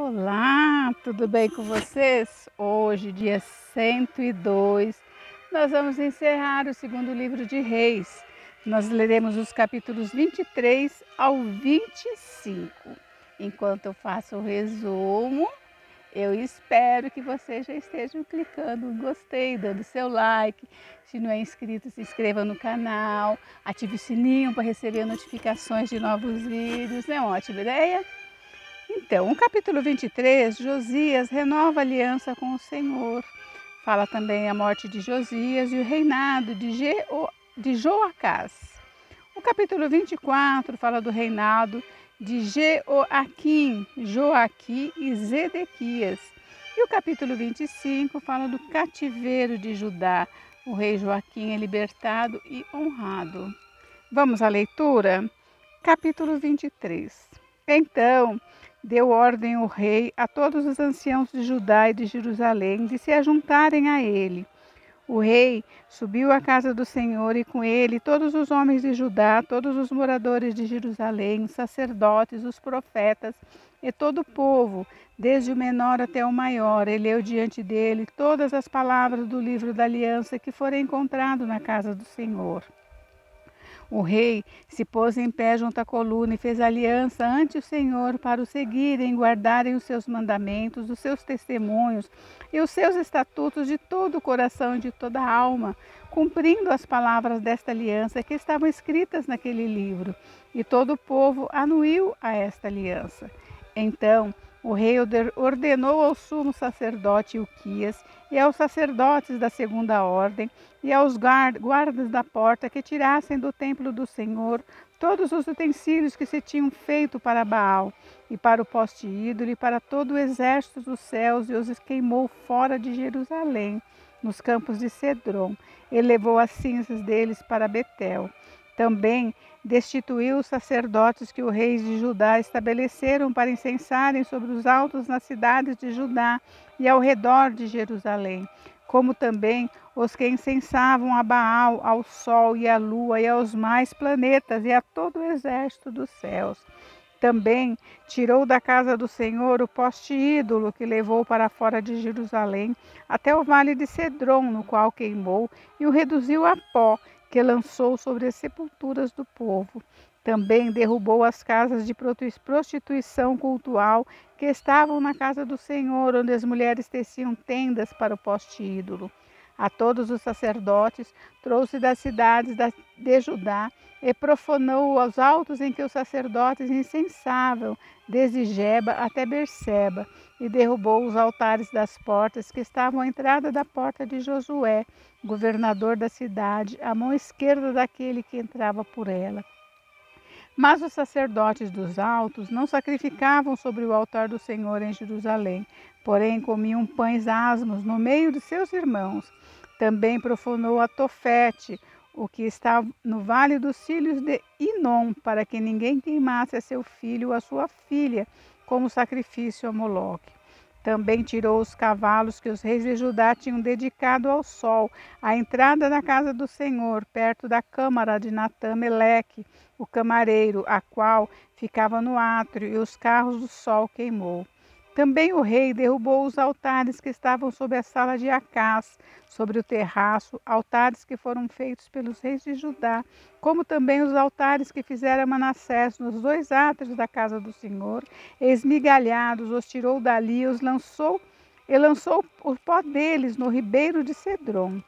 Olá, tudo bem com vocês? Hoje, dia 102, nós vamos encerrar o segundo livro de Reis. Nós leremos os capítulos 23 ao 25. Enquanto eu faço o resumo, eu espero que vocês já estejam clicando no gostei, dando seu like. Se não é inscrito, se inscreva no canal, ative o sininho para receber notificações de novos vídeos. Não é uma ótima ideia? Então, o capítulo 23, Josias renova a aliança com o Senhor. Fala também a morte de Josias e o reinado de Joacás. O capítulo 24 fala do reinado de Jeoaquim, Joaquim e Zedequias. E o capítulo 25 fala do cativeiro de Judá. O rei Joaquim é libertado e honrado. Vamos à leitura? Capítulo 23. Então, deu ordem o rei a todos os anciãos de Judá e de Jerusalém de se ajuntarem a ele. O rei subiu à casa do Senhor e com ele todos os homens de Judá, todos os moradores de Jerusalém, os sacerdotes, os profetas e todo o povo, desde o menor até o maior. Ele leu diante dele todas as palavras do livro da aliança que foram encontrado na casa do Senhor. O rei se pôs em pé junto à coluna e fez aliança ante o Senhor para o seguirem e guardarem os seus mandamentos, os seus testemunhos e os seus estatutos de todo o coração e de toda a alma, cumprindo as palavras desta aliança que estavam escritas naquele livro. E todo o povo anuiu a esta aliança. Então o rei ordenou ao sumo sacerdote Ilquias e aos sacerdotes da segunda ordem e aos guardas da porta que tirassem do templo do Senhor todos os utensílios que se tinham feito para Baal e para o poste ídolo e para todo o exército dos céus, e os queimou fora de Jerusalém, nos campos de Cedron. Ele levou as cinzas deles para Betel. Também destituiu os sacerdotes que o rei de Judá estabeleceram para incensarem sobre os altos nas cidades de Judá e ao redor de Jerusalém, como também os que incensavam a Baal, ao sol e à lua e aos mais planetas e a todo o exército dos céus. Também tirou da casa do Senhor o poste ídolo que levou para fora de Jerusalém até o vale de Cedron, no qual queimou, e o reduziu a pó, que lançou sobre as sepulturas do povo. Também derrubou as casas de prostituição cultual que estavam na casa do Senhor, onde as mulheres teciam tendas para o poste ídolo. A todos os sacerdotes trouxe das cidades de Judá e profanou os altos em que os sacerdotes incensavam, desde Geba até Berseba, e derrubou os altares das portas que estavam à entrada da porta de Josué, governador da cidade, à mão esquerda daquele que entrava por ela. Mas os sacerdotes dos altos não sacrificavam sobre o altar do Senhor em Jerusalém, porém comiam pães asmos no meio de seus irmãos. Também profanou a Tofete, o que está no vale dos filhos de Inom, para que ninguém queimasse a seu filho ou a sua filha como sacrifício a Moloque. Também tirou os cavalos que os reis de Judá tinham dedicado ao sol, à entrada da casa do Senhor, perto da câmara de Natã-Meleque, o camareiro, a qual ficava no átrio, e os carros do sol queimou. Também o rei derrubou os altares que estavam sobre a sala de Acás, sobre o terraço, altares que foram feitos pelos reis de Judá, como também os altares que fizera Manassés nos dois átrios da casa do Senhor, esmigalhados, os tirou dali e lançou o pó deles no ribeiro de Cedron.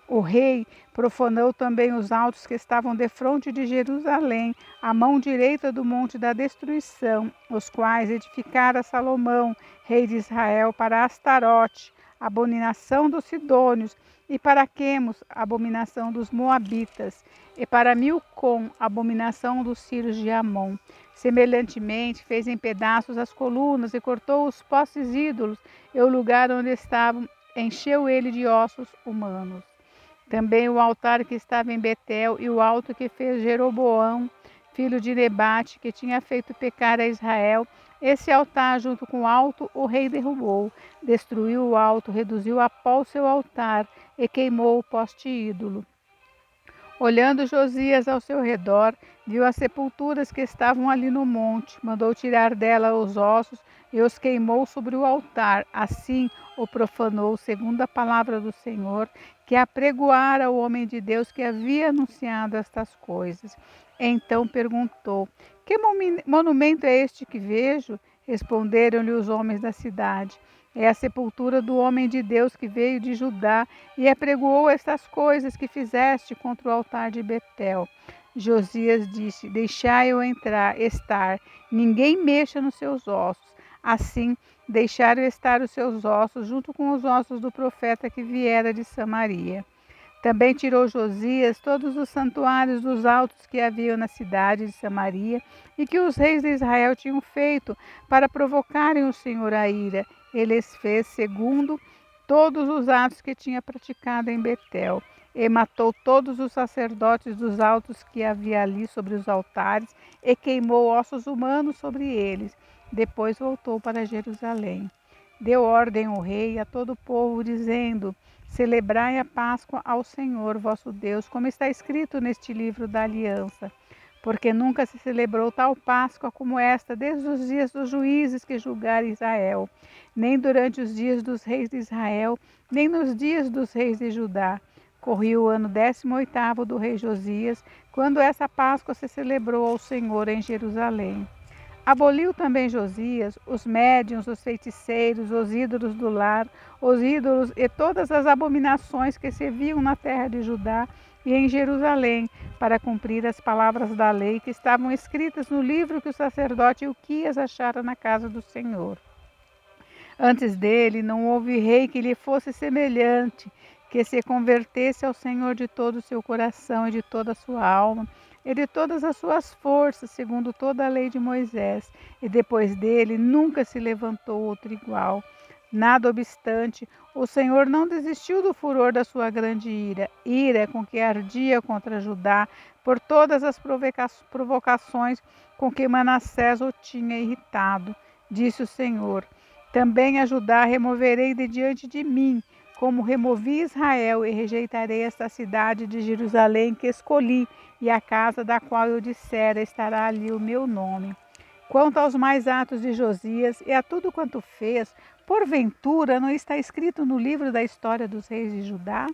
O rei profanou também os altos que estavam defronte de Jerusalém, à mão direita do monte da destruição, os quais edificara Salomão, rei de Israel, para Astarote, abominação dos sidônios, e para Quemos, abominação dos moabitas, e para Milcom, abominação dos filhos de Amon. Semelhantemente, fez em pedaços as colunas e cortou os postes ídolos, e o lugar onde estavam encheu ele de ossos humanos. Também o altar que estava em Betel e o alto que fez Jeroboão, filho de Nebate, que tinha feito pecar a Israel, esse altar junto com o alto o rei derrubou, destruiu o alto, reduziu a pó o seu altar e queimou o poste ídolo. Olhando Josias ao seu redor, viu as sepulturas que estavam ali no monte, mandou tirar dela os ossos e os queimou sobre o altar. Assim o profanou, segundo a palavra do Senhor, que apregoara o homem de Deus que havia anunciado estas coisas. Então perguntou: Que monumento é este que vejo? Responderam-lhe os homens da cidade: É a sepultura do homem de Deus que veio de Judá e apregoou estas coisas que fizeste contra o altar de Betel. Josias disse: Deixai-o estar, ninguém mexa nos seus ossos. Assim, deixaram estar os seus ossos, junto com os ossos do profeta que viera de Samaria. Também tirou Josias todos os santuários dos altos que haviam na cidade de Samaria e que os reis de Israel tinham feito para provocarem o Senhor à ira. Ele os fez segundo todos os atos que tinha praticado em Betel. E matou todos os sacerdotes dos altos que havia ali sobre os altares e queimou ossos humanos sobre eles. Depois voltou para Jerusalém. Deu ordem ao rei e a todo o povo, dizendo: Celebrai a Páscoa ao Senhor vosso Deus, como está escrito neste livro da aliança. Porque nunca se celebrou tal Páscoa como esta, desde os dias dos juízes que julgaram Israel, nem durante os dias dos reis de Israel, nem nos dias dos reis de Judá. Corria o ano 18º do rei Josias, quando essa Páscoa se celebrou ao Senhor em Jerusalém. Aboliu também Josias os médiuns, os feiticeiros, os ídolos do lar, os ídolos e todas as abominações que se viam na terra de Judá e em Jerusalém, para cumprir as palavras da lei que estavam escritas no livro que o sacerdote Ilquias achara na casa do Senhor. Antes dele não houve rei que lhe fosse semelhante, que se convertesse ao Senhor de todo o seu coração e de toda a sua alma, e de todas as suas forças, segundo toda a lei de Moisés, e depois dele nunca se levantou outro igual. Nada obstante, o Senhor não desistiu do furor da sua grande ira com que ardia contra Judá, por todas as provocações com que Manassés o tinha irritado. Disse o Senhor: Também a Judá removerei de diante de mim, como removi Israel, e rejeitarei esta cidade de Jerusalém que escolhi, e a casa da qual eu dissera: estará ali o meu nome. Quanto aos mais atos de Josias e a tudo quanto fez, porventura não está escrito no livro da história dos reis de Judá?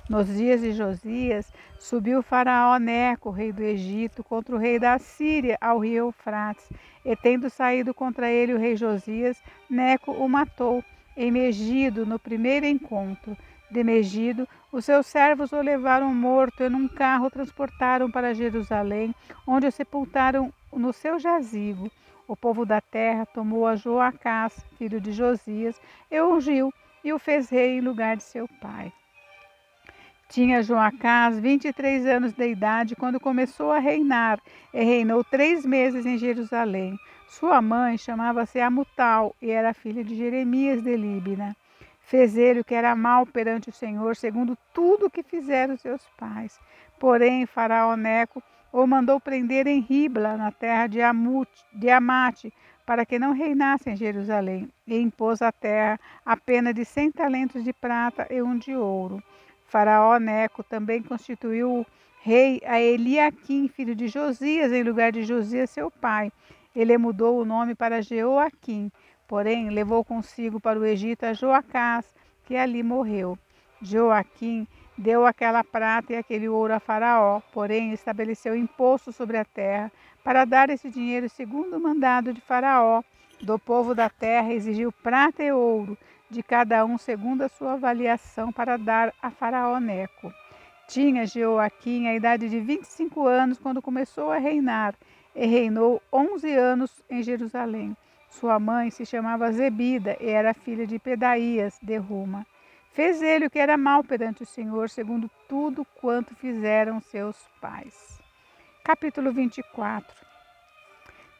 Nos dias de Josias, subiu Faraó Neco, rei do Egito, contra o rei da Síria ao rio Eufrates, e tendo saído contra ele o rei Josias, Neco o matou em Megido, no primeiro encontro. De Megido, os seus servos o levaram morto e num carro transportaram para Jerusalém, onde o sepultaram no seu jazigo. O povo da terra tomou a Joacás, filho de Josias, e o ungiu e o fez rei em lugar de seu pai. Tinha Joacás 23 anos de idade quando começou a reinar, e reinou 3 meses em Jerusalém. Sua mãe chamava-se Amutal e era filha de Jeremias de Líbina. Fez ele o que era mal perante o Senhor, segundo tudo o que fizeram seus pais. Porém, Faraó Neco o mandou prender em Ribla, na terra de Amate, para que não reinasse em Jerusalém, e impôs à terra a pena de 100 talentos de prata e 1 de ouro. Faraó Neco também constituiu rei a Eliaquim, filho de Josias, em lugar de Josias, seu pai. Ele mudou o nome para Jeoaquim, porém levou consigo para o Egito a Joacás, que ali morreu. Joaquim deu aquela prata e aquele ouro a Faraó, porém estabeleceu imposto sobre a terra para dar esse dinheiro segundo o mandado de Faraó. Do povo da terra exigiu prata e ouro, de cada um segundo a sua avaliação, para dar a Faraó Neco. Tinha Jeoaquim a idade de 25 anos quando começou a reinar, e reinou 11 anos em Jerusalém. Sua mãe se chamava Zebida e era filha de Pedaías de Ruma. Fez ele o que era mal perante o Senhor, segundo tudo quanto fizeram seus pais. Capítulo 24.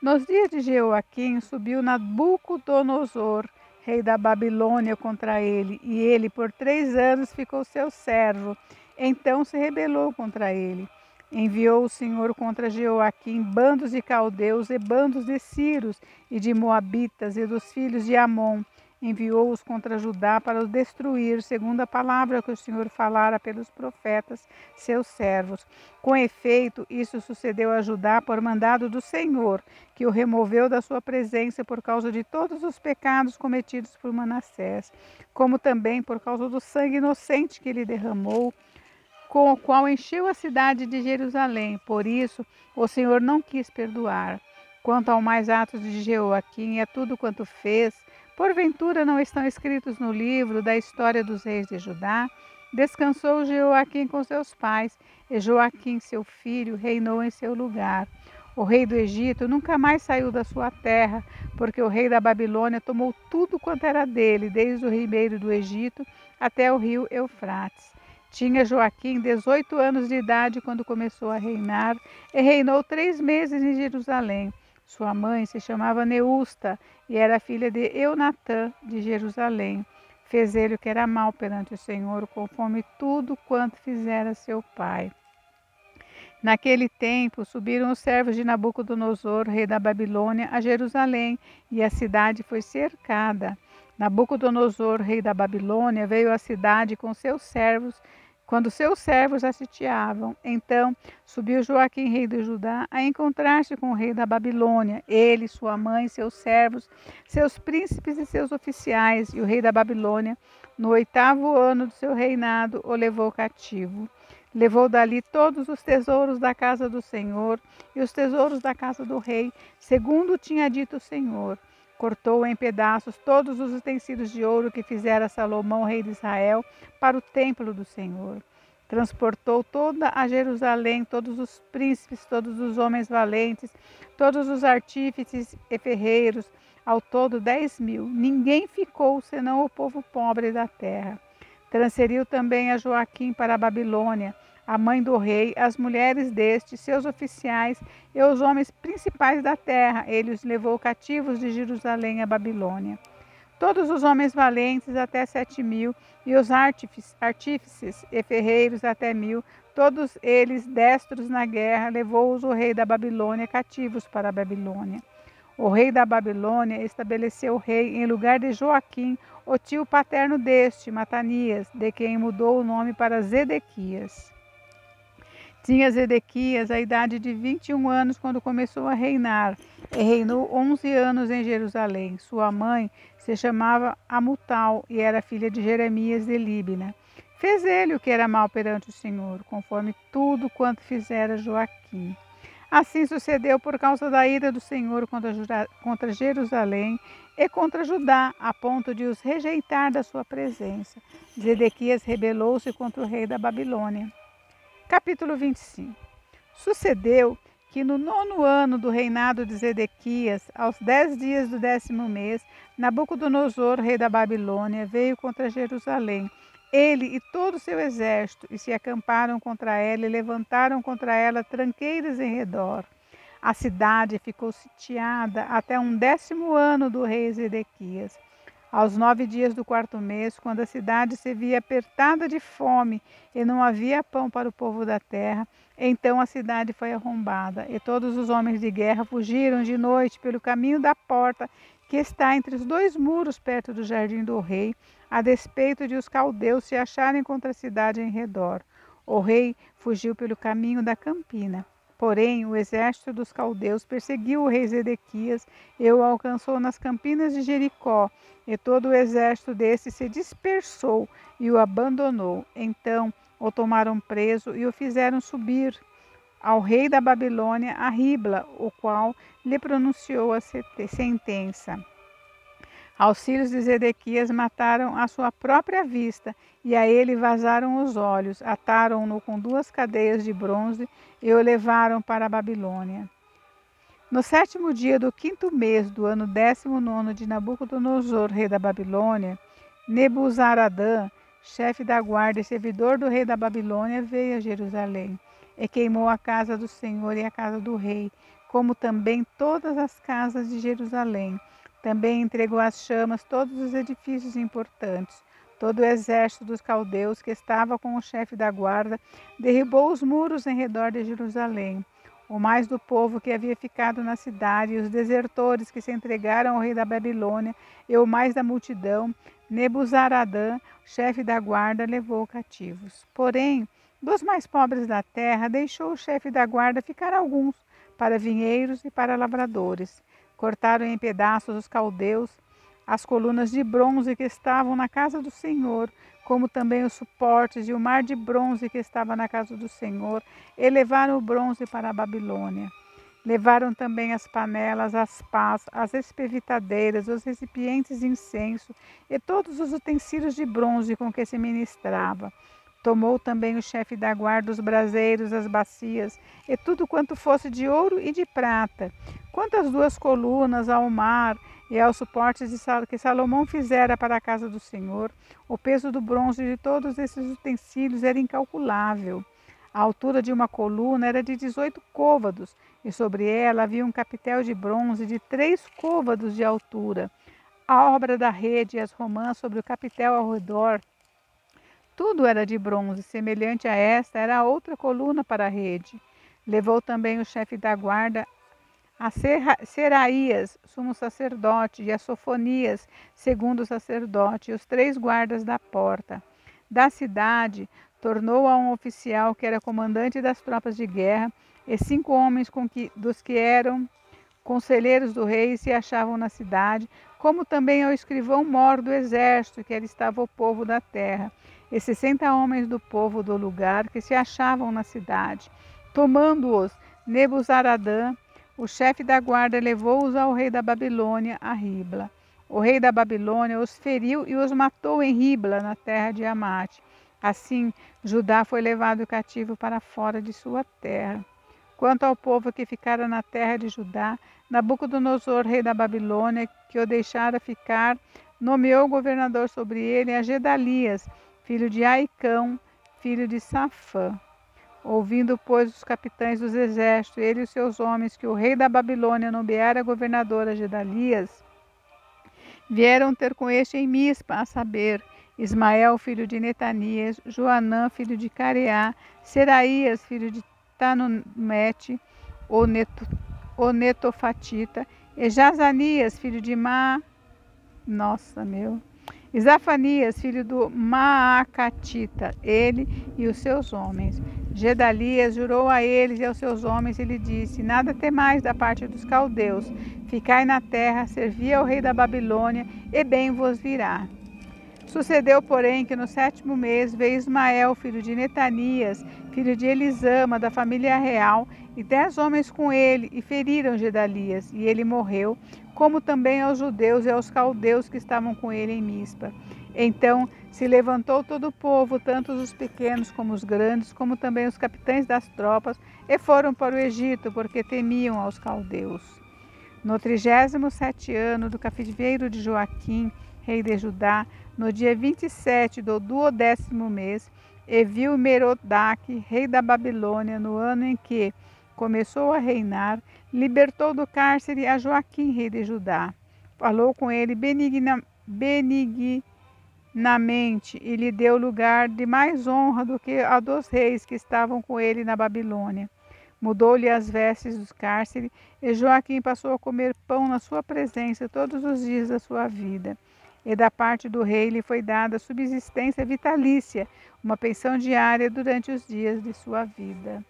Nos dias de Jeoaquim subiu Nabucodonosor, rei da Babilônia, contra ele, e ele por 3 anos ficou seu servo. Então se rebelou contra ele. Enviou o Senhor contra Jeoaquim bandos de caldeus e bandos de sírios e de moabitas e dos filhos de Amon. enviou-os contra Judá para os destruir, segundo a palavra que o Senhor falara pelos profetas, seus servos. Com efeito, isso sucedeu a Judá por mandado do Senhor, que o removeu da sua presença por causa de todos os pecados cometidos por Manassés, como também por causa do sangue inocente que ele derramou, com o qual encheu a cidade de Jerusalém. Por isso, o Senhor não quis perdoar. Quanto ao mais atos de Jeoaquim e a tudo quanto fez, porventura não estão escritos no livro da história dos reis de Judá? Descansou Jeoaquim com seus pais, e Joaquim, seu filho, reinou em seu lugar. O rei do Egito nunca mais saiu da sua terra, porque o rei da Babilônia tomou tudo quanto era dele, desde o ribeiro do Egito até o rio Eufrates. Tinha Joaquim 18 anos de idade quando começou a reinar, e reinou 3 meses em Jerusalém. Sua mãe se chamava Neusta e era filha de Eunatã de Jerusalém. Fez ele o que era mal perante o Senhor, conforme tudo quanto fizera seu pai. Naquele tempo subiram os servos de Nabucodonosor, rei da Babilônia, a Jerusalém, e a cidade foi cercada. Nabucodonosor, rei da Babilônia, veio à cidade com seus servos, quando seus servos a sitiavam. Então subiu Joaquim, rei de Judá, a encontrar-se com o rei da Babilônia, ele, sua mãe, seus servos, seus príncipes e seus oficiais. E o rei da Babilônia, no 8º ano do seu reinado, o levou cativo. Levou dali todos os tesouros da casa do Senhor e os tesouros da casa do rei, segundo tinha dito o Senhor. Cortou em pedaços todos os utensílios de ouro que fizera Salomão, rei de Israel, para o templo do Senhor. Transportou toda a Jerusalém, todos os príncipes, todos os homens valentes, todos os artífices e ferreiros, ao todo 10.000. Ninguém ficou, senão o povo pobre da terra. Transferiu também a Joaquim para a Babilônia, a mãe do rei, as mulheres deste, seus oficiais e os homens principais da terra. Ele os levou cativos de Jerusalém à Babilônia. Todos os homens valentes até 7.000, e os artífices e ferreiros até 1.000, todos eles destros na guerra, levou-os o rei da Babilônia cativos para a Babilônia. O rei da Babilônia estabeleceu o rei em lugar de Joaquim, o tio paterno deste, Matanias, de quem mudou o nome para Zedequias. Tinha Zedequias a idade de 21 anos quando começou a reinar, e reinou 11 anos em Jerusalém. Sua mãe se chamava Amutal e era filha de Jeremias de Líbina. Fez ele o que era mal perante o Senhor, conforme tudo quanto fizera Joaquim. Assim sucedeu por causa da ira do Senhor contra Jerusalém e contra Judá, a ponto de os rejeitar da sua presença. Zedequias rebelou-se contra o rei da Babilônia. Capítulo 25. Sucedeu que no 9º ano do reinado de Zedequias, aos 10 dias do 10º mês, Nabucodonosor, rei da Babilônia, veio contra Jerusalém, ele e todo o seu exército, e se acamparam contra ela e levantaram contra ela tranqueiras em redor. A cidade ficou sitiada até um 10º ano do rei Zedequias. Aos 9 dias do 4º mês, quando a cidade se via apertada de fome e não havia pão para o povo da terra, então a cidade foi arrombada, e todos os homens de guerra fugiram de noite pelo caminho da porta que está entre os 2 muros perto do jardim do rei, a despeito de os caldeus se acharem contra a cidade em redor. O rei fugiu pelo caminho da campina. Porém, o exército dos caldeus perseguiu o rei Zedequias e o alcançou nas campinas de Jericó, e todo o exército desse se dispersou e o abandonou. Então o tomaram preso e o fizeram subir ao rei da Babilônia a Ribla, o qual lhe pronunciou a sentença. Aos filhos de Zedequias mataram à sua própria vista, e a ele vazaram os olhos, ataram-no com 2 cadeias de bronze e o levaram para a Babilônia. No 7º dia do 5º mês do ano 19º de Nabucodonosor, rei da Babilônia, Nebuzaradã, chefe da guarda e servidor do rei da Babilônia, veio a Jerusalém e queimou a casa do Senhor e a casa do rei, como também todas as casas de Jerusalém. Também entregou às chamas todos os edifícios importantes. Todo o exército dos caldeus que estava com o chefe da guarda derribou os muros em redor de Jerusalém. o mais do povo que havia ficado na cidade, e os desertores que se entregaram ao rei da Babilônia, e o mais da multidão, Nebuzaradã, chefe da guarda, levou cativos. Porém, dos mais pobres da terra, deixou o chefe da guarda ficar alguns, para vinheiros e para lavradores. Cortaram em pedaços os caldeus, as colunas de bronze que estavam na casa do Senhor, como também os suportes e o mar de bronze que estava na casa do Senhor, e levaram o bronze para a Babilônia. Levaram também as panelas, as pás, as espevitadeiras, os recipientes de incenso e todos os utensílios de bronze com que se ministrava. Tomou também o chefe da guarda os braseiros, as bacias e tudo quanto fosse de ouro e de prata. Quanto às 2 colunas, ao mar e aos suportes que Salomão fizera para a casa do Senhor, o peso do bronze de todos esses utensílios era incalculável. A altura de uma coluna era de 18 côvados, e sobre ela havia um capitel de bronze de 3 côvados de altura. A obra da rede e as romãs sobre o capitel ao redor, tudo era de bronze. Semelhante a esta era a outra coluna para a rede. Levou também o chefe da guarda a Seraías, sumo sacerdote, e a Sofonias, segundo sacerdote, e os 3 guardas da porta da cidade. Tornou a um oficial que era comandante das tropas de guerra, e 5 homens dos que eram conselheiros do rei se achavam na cidade, como também ao escrivão-mor do exército, que ali estava o povo da terra, e 60 homens do povo do lugar que se achavam na cidade. Tomando-os, Nebuzaradã, o chefe da guarda, levou-os ao rei da Babilônia, a Ribla. O rei da Babilônia os feriu e os matou em Ribla, na terra de Amate. Assim, Judá foi levado cativo para fora de sua terra. Quanto ao povo que ficara na terra de Judá, Nabucodonosor, rei da Babilônia, que o deixara ficar, nomeou governador sobre ele a Gedalias, filho de Aicão, filho de Safã. Ouvindo, pois, os capitães dos exércitos, ele e os seus homens, que o rei da Babilônia nomeara governador a Gedalias, vieram ter com este em Mispa, a saber, Ismael, filho de Netanias, Joanã, filho de Careá, Seraías, filho de Tanumete, o Netofatita, e Jazanias, filho de e Zafanias, filho do Maacatita, ele e os seus homens. Gedalias jurou a eles e aos seus homens e lhe disse: Nada temais da parte dos caldeus, ficai na terra, servi ao rei da Babilônia, e bem vos virá. Sucedeu, porém, que no 7º mês veio Ismael, filho de Netanias, filho de Elisama, da família real, e 10 homens com ele, e feriram Gedalias, e ele morreu, como também aos judeus e aos caldeus que estavam com ele em Mispa. Então se levantou todo o povo, tanto os pequenos como os grandes, como também os capitães das tropas, e foram para o Egito, porque temiam aos caldeus. No 37º ano do cativeiro de Joaquim, rei de Judá, no dia 27 do 12º mês, e viu Merodach, rei da Babilônia, no ano em que começou a reinar, libertou do cárcere a Joaquim, rei de Judá. Falou com ele benignamente e lhe deu lugar de mais honra do que a dos reis que estavam com ele na Babilônia. Mudou-lhe as vestes do cárcere, e Joaquim passou a comer pão na sua presença todos os dias da sua vida. E da parte do rei lhe foi dada subsistência vitalícia, uma pensão diária durante os dias de sua vida.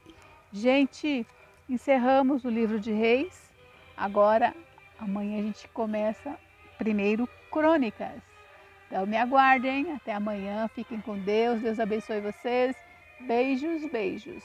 Gente, encerramos o livro de Reis. Agora, amanhã a gente começa primeiro Crônicas. Então me aguardem, até amanhã, fiquem com Deus, Deus abençoe vocês. Beijos, beijos.